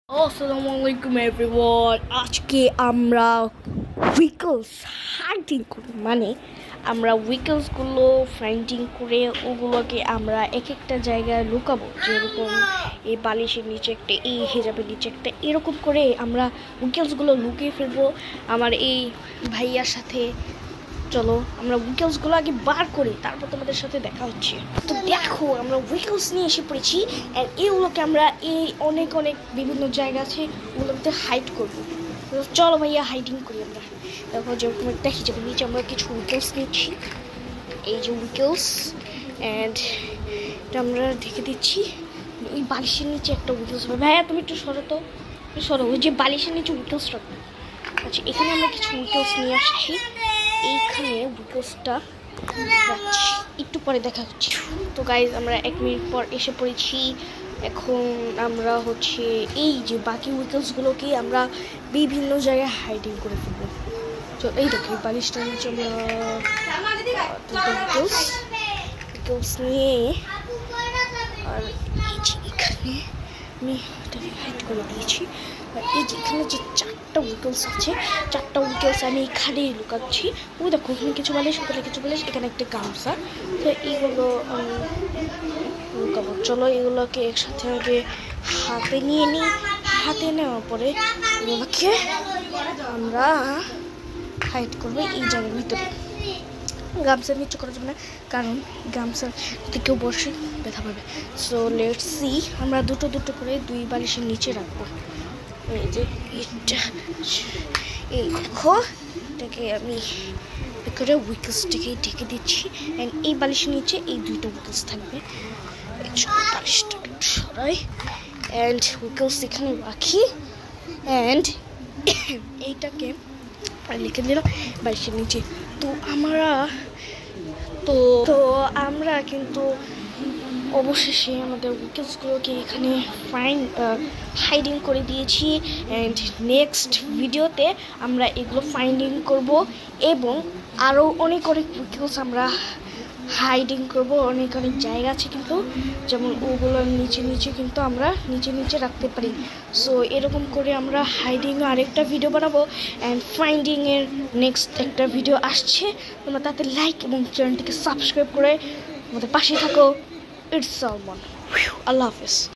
আসসালামু আলাইকুম এভরিওয়ান। আজকে আমরা উইকলস হাইডিং করি, মানে আমরা উইকলসগুলো ফাইন্ডিং করে ওগুলোকে আমরা এক একটা জায়গায় লুকাবো। যেরকম এই বালিশের নিচে একটা, এই হেজাবের নিচে একটা, এরকম করে আমরা উইকলসগুলো লুকিয়ে ফেলবো আমার এই ভাইয়ার সাথে। চলো আমরা উইকলসগুলো আগে বার করি, তারপর তোমাদের সাথে দেখা হচ্ছে। তো দেখো আমরা উইকলস নিয়ে এসে পড়েছি, আর এগুলোকে আমরা এই অনেক অনেক বিভিন্ন জায়গা আছে, ওগুলোতে হাইড করবো। চলো ভাইয়া হাইডিং করি আমরা। দেখো যেরকম একটা হিজাবের নিচে আমরা কিছু উইকলস নিচ্ছি, এই যে উইকলস, অ্যান্ড এটা আমরা ঢেকে দিচ্ছি। এই বালিশের নিচে একটা উইকলস হবে। ভাইয়া তুমি একটু সরো তো, সরো। ওই যে বালিশের নিচে উইকলস রাখবো। আচ্ছা, এখানে আমরা কিছু উইকলস নিয়ে আসছি, এইখানে উইকলসটা রাখছি, একটু পরে দেখা হচ্ছে। তো গাইজ আমরা 1 মিনিট পর এসে পড়েছি। এখন আমরা হচ্ছে এই যে বাকি উইকলসগুলোকে আমরা বিভিন্ন জায়গায় হাইডিং করে ফেলবো। তো এই দেখো এই বালিশটার নিচে আমরা উইকলস নিয়ে, আর এই যে এখানে আমি এটাকে হাইড করে দিয়েছি। আর এই যে এখানে যে 4টা উইকলস আছে, 4টা উইকলস আমি এখানেই লুকাচ্ছি। ওই দেখো ওখানে কিছু বালিশ, ওখানে কিছু বালিশ, এখানে একটা গামছা। তো এইগুলো লুকাবো। চলো এগুলোকে একসাথে আগে হাতে নিয়ে নিই। হাতে নেওয়ার পরে এগুলোকে আমরা হাইড করবো এই জায়গার ভিতরে। গামছা নিচে করা যাবে না, কারণ গামছার যদি কেউ বসে ব্যথা পাবে। সো লেটস সি, আমরা দুটো দুটো করে 2 বালিশের নিচে রাখবো। এই যে এটা, এই দেখো এটাকে আমি করে উইকলসটাকে ঢেকে দিচ্ছি। অ্যান্ড এই বালিশের নিচে এই 2টা উইকলস থাকবে। বালিশটা একটু সরাই, অ্যান্ড উইকলস এখানে রাখি, অ্যান্ড এইটাকে লিখে দিলাম বালিশের নিচে। তো আমরা কিন্তু অবশেষে আমাদের উইকলসগুলোকে এখানে হাইডিং করে দিয়েছি। অ্যান্ড নেক্সট ভিডিওতে আমরা এগুলো ফাইন্ডিং করব, এবং আরও অনেক অনেক উইকলস আমরা হাইডিং করব। অনেক অনেক জায়গা আছে কিন্তু, যেমন ওগুলোর নিচে নিচে কিন্তু আমরা নিচে নিচে রাখতে পারি। সো এরকম করে আমরা হাইডিং আরেকটা ভিডিও বানাবো, অ্যান্ড ফাইন্ডিংয়ের নেক্সট একটা ভিডিও আসছে। তোমরা তাতে লাইক এবং চ্যানেলটিকে সাবস্ক্রাইব করে আমাদের পাশে থাকো। ইটস সালমান। আল্লাহ হাফেজ।